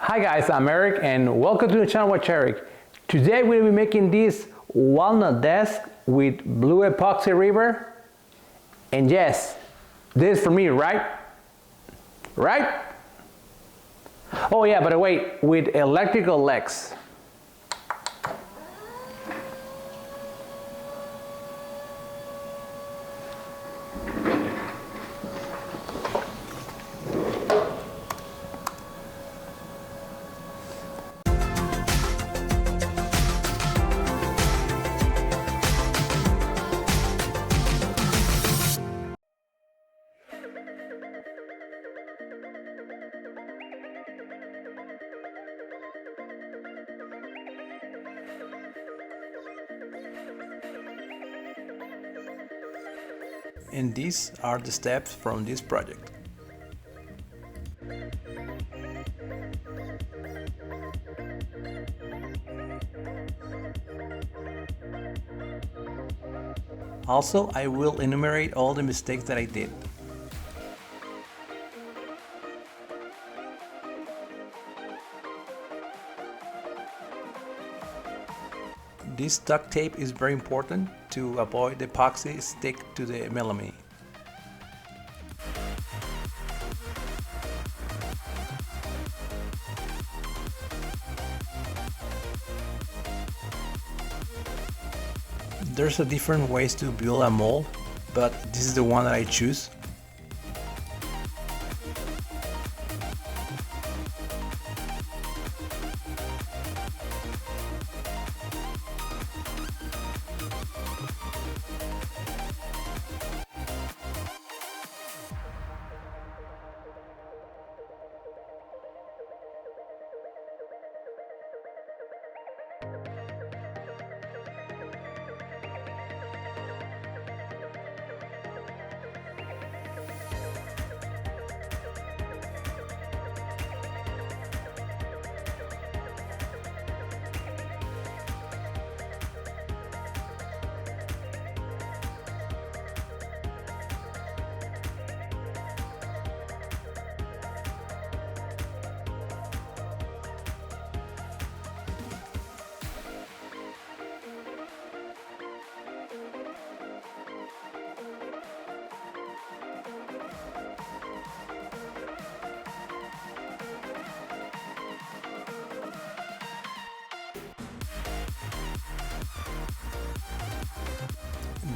Hi guys, I'm Eric and welcome to the channel Watch Eric. Today we'll be making this walnut desk with blue epoxy river. And yes, this is for me, right? Right? Oh yeah, by the way, with electrical legs. And these are the steps from this project. Also, I will enumerate all the mistakes that I did. This duct tape is very important to avoid the epoxy stick to the melamine. There's a different ways to build a mold, but this is the one that I choose.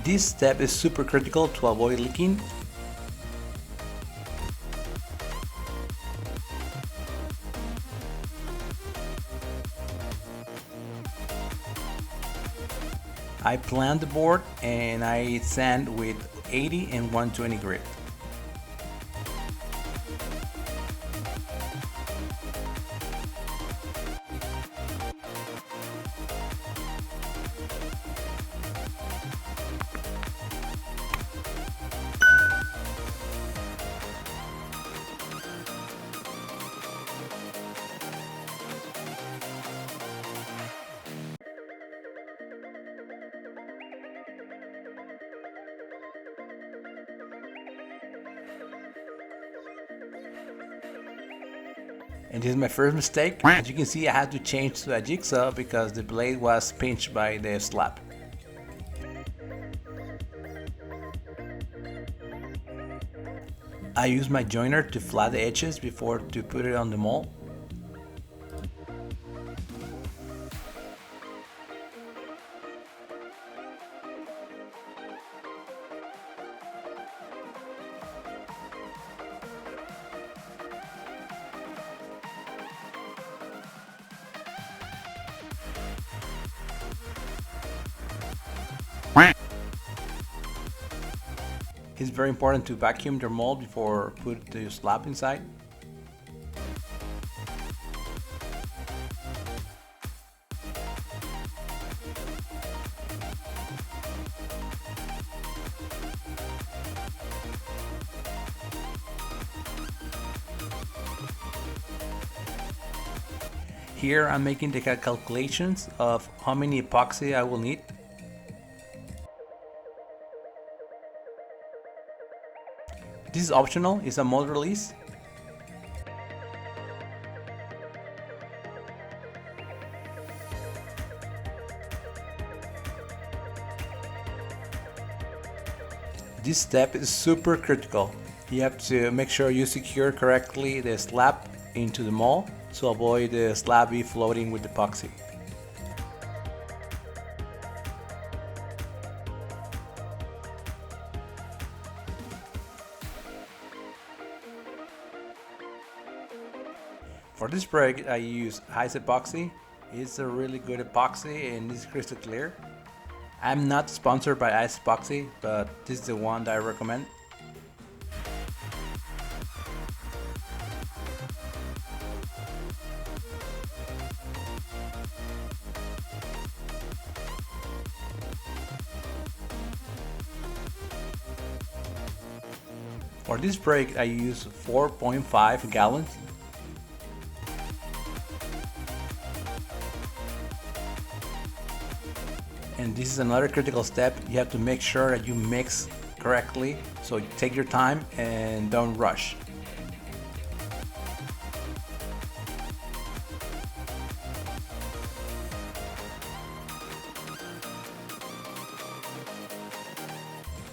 This step is super critical to avoid leaking. I plan the board and I sand with 80 and 120 grit. And this is my first mistake. As you can see, I had to change to a jigsaw because the blade was pinched by the slab. I use my joiner to flat the edges before to put it on the mold. It's very important to vacuum the mold before put the slab inside. Here I'm making the calculations of how many epoxy I will need. This is optional, it's a mold release. This step is super critical. You have to make sure you secure correctly the slab into the mold to avoid the slab be floating with epoxy. For this project I use Ice Epoxy. It's a really good epoxy and it's crystal clear. I'm not sponsored by Ice Epoxy, but this is the one that I recommend. For this project I use 4.5 gallons. And this is another critical step. You have to make sure that you mix correctly, so take your time and don't rush.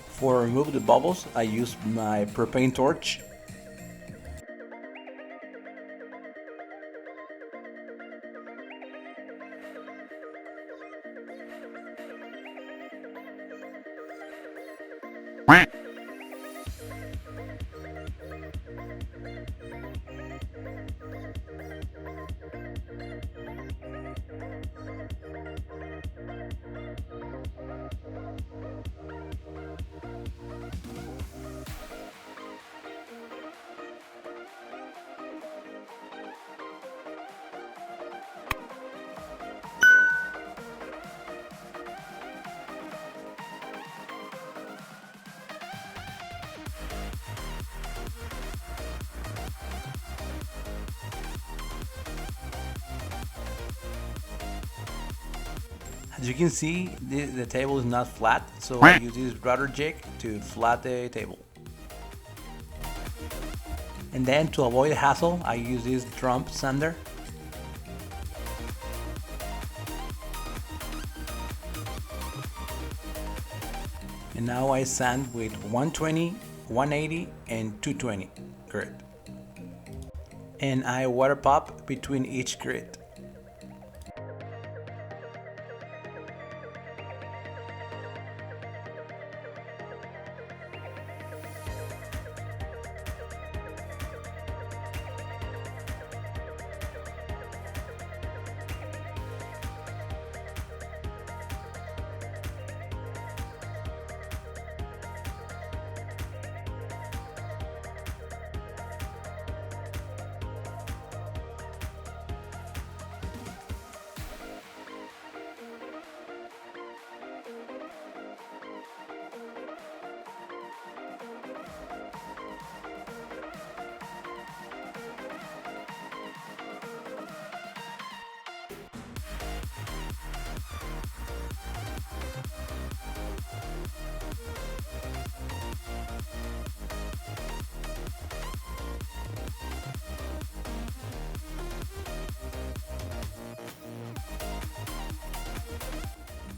For remove the bubbles, I use my propane torch. As you can see, the table is not flat, so I use this rudder jig to flat the table. And then to avoid hassle, I use this drum sander. And now I sand with 120, 180 and 220 grit. And I water pop between each grit.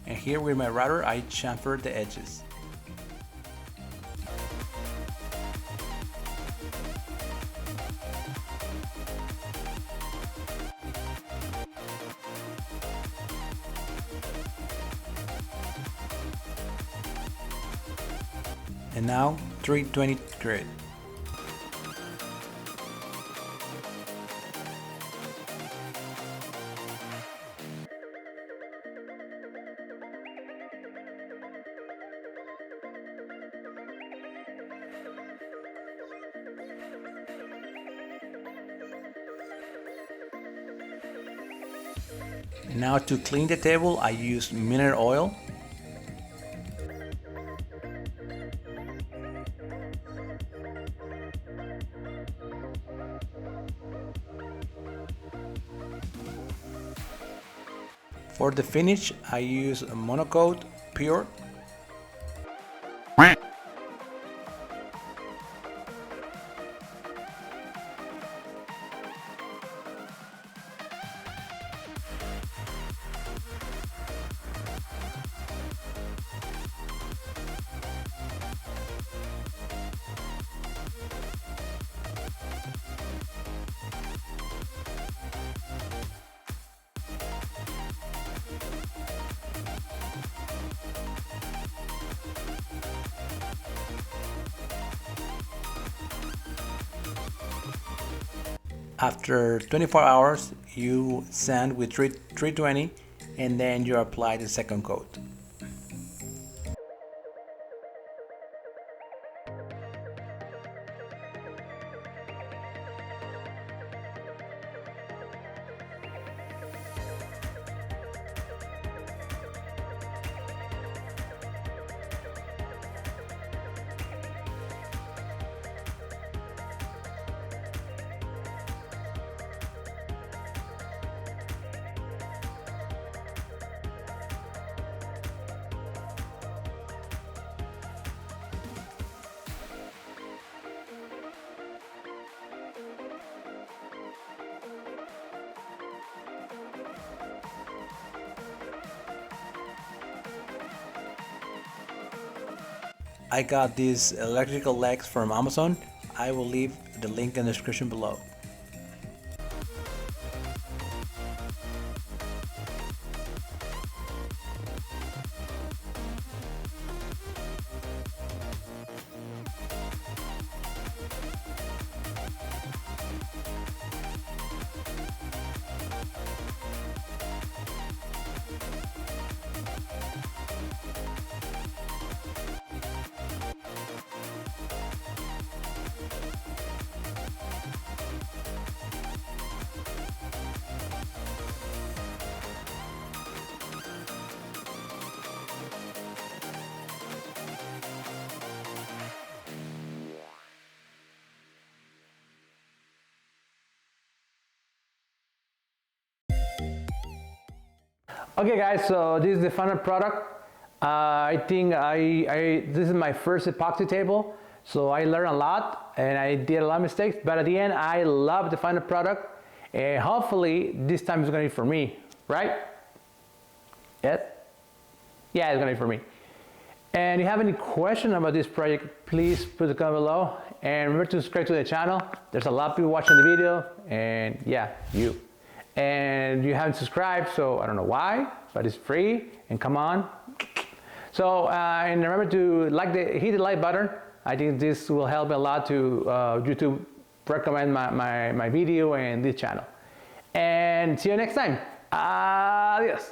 And here with my router I chamfer the edges. And now 320 grit. And now to clean the table I use mineral oil. For the finish I use a monocoat pure. After 24 hours, you sand with 320 and then you apply the second coat. I got these electrical legs from Amazon. I will leave the link in the description below. Okay guys, so this is the final product. I think this is my first epoxy table, so I learned a lot and I did a lot of mistakes, but at the end I love the final product, and hopefully this time it's going to be for me, right? Yes? Yeah, it's going to be for me. And if you have any question about this project, please put a comment below, and remember to subscribe to the channel. There's a lot of people watching the video, and yeah, you. And you haven't subscribed, so I don't know why, but it's free, and come on. So, and remember to hit the like button. I think this will help a lot to YouTube recommend my video and this channel. And see you next time. Adios.